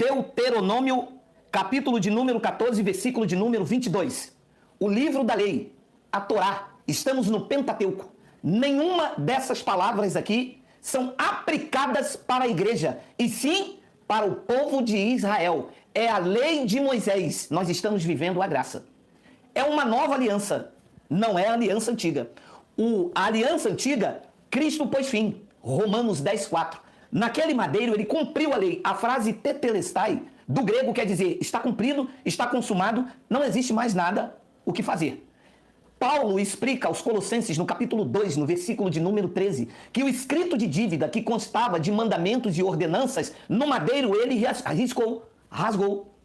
Deuteronômio, capítulo de número 14, versículo de número 22. O livro da lei, a Torá, estamos no Pentateuco. Nenhuma dessas palavras aqui são aplicadas para a igreja, e sim para o povo de Israel. É a lei de Moisés. Nós estamos vivendo a graça. É uma nova aliança, não é a aliança antiga. A aliança antiga, Cristo pôs fim. Romanos 10, 4. Naquele madeiro ele cumpriu a lei. A frase tetelestai, do grego, quer dizer está cumprido, está consumado, não existe mais nada o que fazer. Paulo explica aos Colossenses, no capítulo 2, no versículo de número 13, que o escrito de dívida que constava de mandamentos e ordenanças, no madeiro ele rasgou.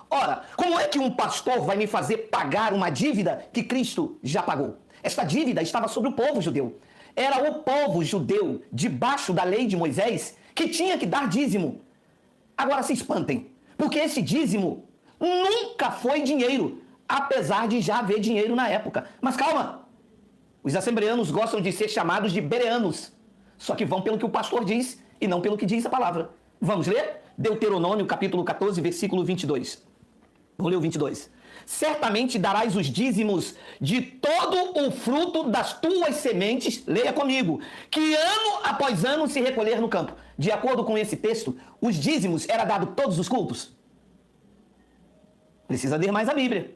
Ora, como é que um pastor vai me fazer pagar uma dívida que Cristo já pagou? Esta dívida estava sobre o povo judeu. Era o povo judeu, debaixo da lei de Moisés, que tinha que dar dízimo. Agora se espantem, porque esse dízimo nunca foi dinheiro, apesar de já haver dinheiro na época. Mas calma, os assembleanos gostam de ser chamados de bereanos, só que vão pelo que o pastor diz e não pelo que diz a palavra. Vamos ler? Deuteronômio, capítulo 14, versículo 22. Vou ler o 22. Certamente darás os dízimos de todo o fruto das tuas sementes, leia comigo, que ano após ano se recolher no campo. De acordo com esse texto, os dízimos era dado todos os cultos. Precisa ler mais a Bíblia.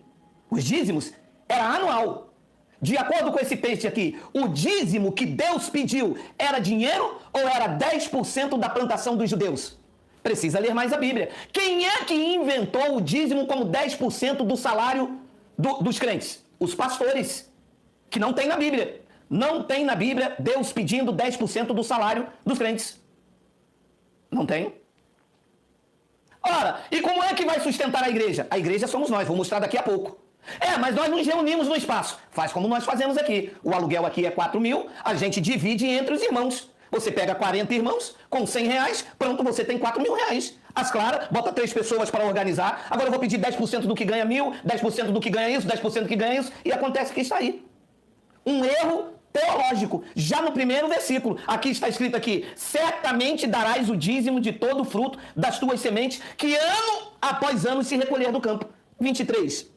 Os dízimos era anual. De acordo com esse texto aqui, o dízimo que Deus pediu era dinheiro ou era 10% da plantação dos judeus? Precisa ler mais a Bíblia. Quem é que inventou o dízimo como 10% do salário dos crentes? Os pastores, que não tem na Bíblia. Não tem na Bíblia Deus pedindo 10% do salário dos crentes. Não tem. Ora, e como é que vai sustentar a igreja? A igreja somos nós, vou mostrar daqui a pouco. Mas nós nos reunimos no espaço. Faz como nós fazemos aqui. O aluguel aqui é 4 mil, a gente divide entre os irmãos. Você pega 40 irmãos, com 100 reais, pronto, você tem 4 mil reais. As claras, bota 3 pessoas para organizar. Agora eu vou pedir 10% do que ganha 1.000, 10% do que ganha isso, 10% do que ganha isso, e acontece que está aí. Um erro teológico. Já no primeiro versículo, aqui está escrito aqui, certamente darás o dízimo de todo o fruto das tuas sementes, que ano após ano se recolher do campo. 23.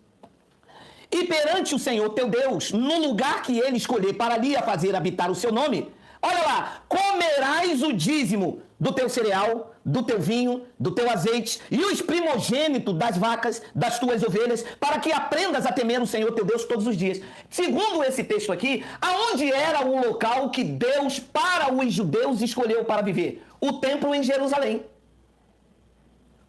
E perante o Senhor teu Deus, no lugar que ele escolher para ali a fazer habitar o seu nome, olha lá, comerás o dízimo do teu cereal, do teu vinho, do teu azeite e os primogênitos das vacas, das tuas ovelhas, para que aprendas a temer o Senhor teu Deus todos os dias. Segundo esse texto aqui, aonde era o local que Deus para os judeus escolheu para viver? O templo em Jerusalém.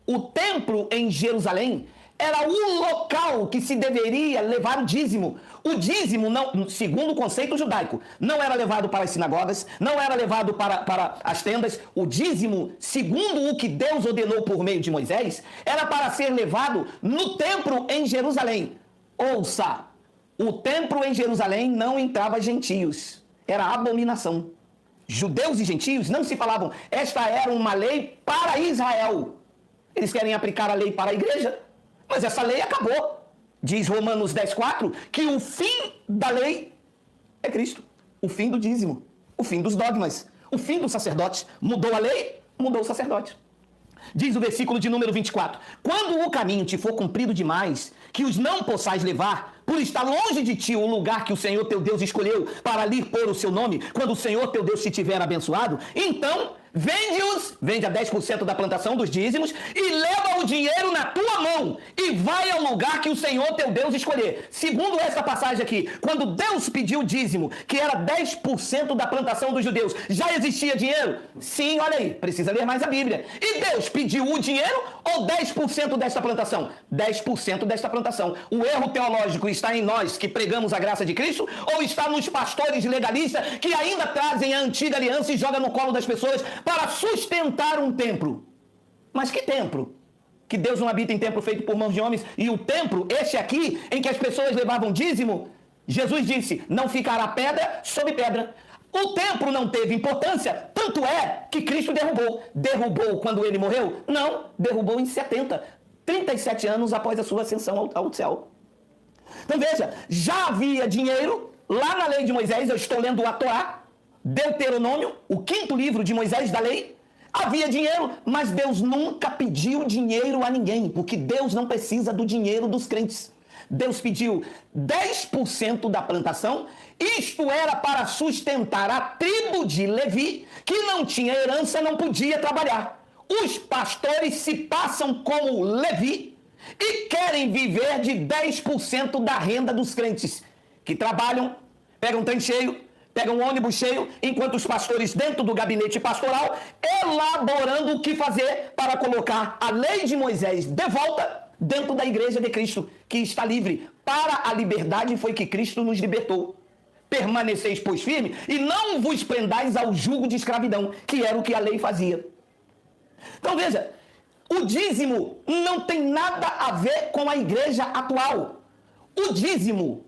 O templo em Jerusalém era o local que se deveria levar o dízimo. O dízimo, não, segundo o conceito judaico, não era levado para as sinagogas, não era levado para as tendas. O dízimo, segundo o que Deus ordenou por meio de Moisés, era para ser levado no templo em Jerusalém. Ouça, o templo em Jerusalém não entrava gentios. Era abominação. Judeus e gentios não se falavam. Esta era uma lei para Israel. Eles querem aplicar a lei para a igreja. Mas essa lei acabou. Diz Romanos 10, 4, que o fim da lei é Cristo. O fim do dízimo, o fim dos dogmas, o fim dos sacerdotes. Mudou a lei, mudou o sacerdote. Diz o versículo de número 24, quando o caminho te for comprido demais, que os não possais levar, por estar longe de ti o lugar que o Senhor teu Deus escolheu para ali pôr o seu nome, quando o Senhor teu Deus te tiver abençoado, então vende a 10% da plantação dos dízimos e leva o dinheiro na tua mão e vai ao lugar que o Senhor teu Deus escolher. Segundo essa passagem aqui, quando Deus pediu o dízimo, que era 10% da plantação dos judeus, já existia dinheiro? Sim, olha aí, precisa ler mais a Bíblia. E Deus pediu o dinheiro ou 10% desta plantação? 10% desta plantação. O erro teológico está em nós que pregamos a graça de Cristo ou está nos pastores legalistas que ainda trazem a antiga aliança e jogam no colo das pessoas para sustentar um templo? Mas que templo? Que Deus não habita em templo feito por mãos de homens. E o templo, este aqui, em que as pessoas levavam dízimo, Jesus disse, não ficará pedra sobre pedra. O templo não teve importância, tanto é que Cristo derrubou. Derrubou quando ele morreu? Não, derrubou em 37 anos após a sua ascensão ao céu. Então veja, já havia dinheiro lá na lei de Moisés, eu estou lendo a Torá, Deuteronômio, o 5º livro de Moisés da lei, Havia dinheiro, mas Deus nunca pediu dinheiro a ninguém, porque Deus não precisa do dinheiro dos crentes. Deus pediu 10% da plantação, isto era para sustentar a tribo de Levi, que não tinha herança, não podia trabalhar. Os pastores se passam como Levi e querem viver de 10% da renda dos crentes, que trabalham, pegam um trem cheio, pegam um ônibus cheio, enquanto os pastores dentro do gabinete pastoral, elaborando o que fazer para colocar a lei de Moisés de volta dentro da igreja de Cristo, que está livre. Para a liberdade foi que Cristo nos libertou. Permaneceis, pois, firme, e não vos prendais ao jugo de escravidão, que era o que a lei fazia. Então veja, o dízimo não tem nada a ver com a igreja atual. O dízimo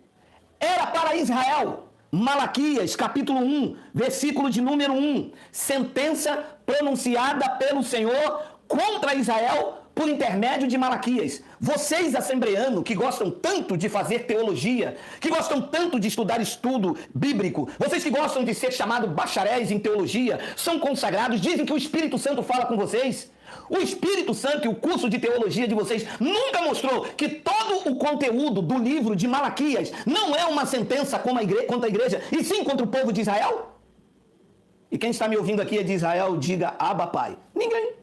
era para Israel. Malaquias, capítulo 1, versículo de número 1. Sentença pronunciada pelo Senhor contra Israel por intermédio de Malaquias. Vocês, assembleanos, que gostam tanto de fazer teologia, que gostam tanto de estudar estudo bíblico, vocês que gostam de ser chamados bacharéis em teologia, são consagrados, dizem que o Espírito Santo fala com vocês. O Espírito Santo e o curso de teologia de vocês nunca mostrou que todo o conteúdo do livro de Malaquias não é uma sentença contra a igreja, e sim contra o povo de Israel? E quem está me ouvindo aqui é de Israel, diga Abba Pai. Ninguém.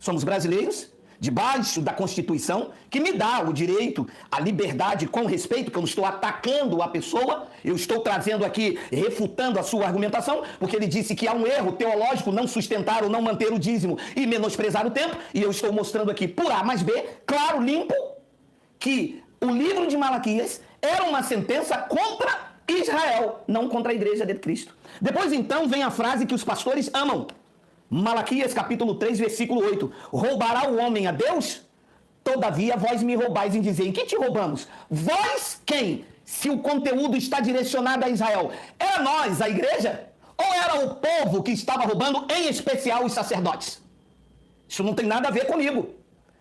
Somos brasileiros, debaixo da Constituição, que me dá o direito, a liberdade com respeito, que eu não estou atacando a pessoa, eu estou trazendo aqui, refutando a sua argumentação, porque ele disse que há um erro teológico não sustentar ou não manter o dízimo e menosprezar o tempo, e eu estou mostrando aqui por A mais B, claro, limpo, que o livro de Malaquias era uma sentença contra Israel, não contra a igreja de Cristo. Depois então vem a frase que os pastores amam. Malaquias capítulo 3, versículo 8. Roubará o homem a Deus? Todavia vós me roubais em dizer, em que te roubamos? Vós quem? Se o conteúdo está direcionado a Israel. Era nós, a igreja? Ou era o povo que estava roubando, em especial os sacerdotes? Isso não tem nada a ver comigo.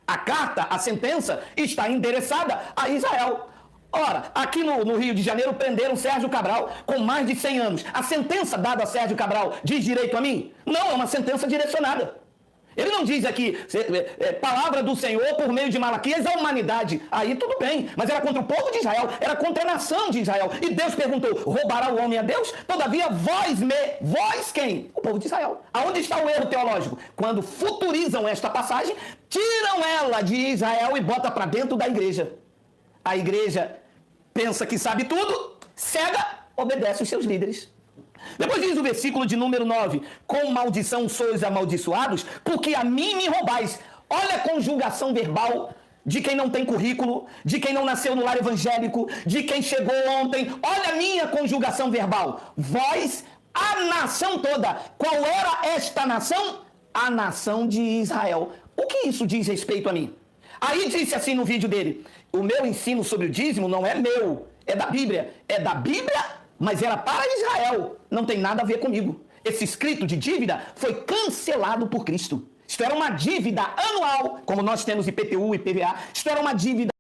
A carta, a sentença, está endereçada a Israel. Ora, aqui no Rio de Janeiro prenderam Sérgio Cabral com mais de 100 anos. A sentença dada a Sérgio Cabral diz direito a mim? Não, é uma sentença direcionada. Ele não diz aqui, palavra do Senhor por meio de Malaquias à humanidade. Aí tudo bem, mas era contra o povo de Israel, era contra a nação de Israel. E Deus perguntou, roubará o homem a Deus? Todavia vós quem? O povo de Israel. Aonde está o erro teológico? Quando futurizam esta passagem, tiram ela de Israel e botam para dentro da igreja. A igreja pensa que sabe tudo, cega, obedece os seus líderes. Depois diz o versículo de número 9, com maldição sois amaldiçoados, porque a mim me roubais. Olha a conjugação verbal de quem não tem currículo, de quem não nasceu no lar evangélico, de quem chegou ontem. Olha a minha conjugação verbal. Vós, a nação toda. Qual era esta nação? A nação de Israel. O que isso diz respeito a mim? Aí disse assim no vídeo dele, o meu ensino sobre o dízimo não é meu, é da Bíblia. É da Bíblia, mas era para Israel. Não tem nada a ver comigo. Esse escrito de dívida foi cancelado por Cristo. Isto era uma dívida anual, como nós temos IPTU e IPVA. Isto era uma dívida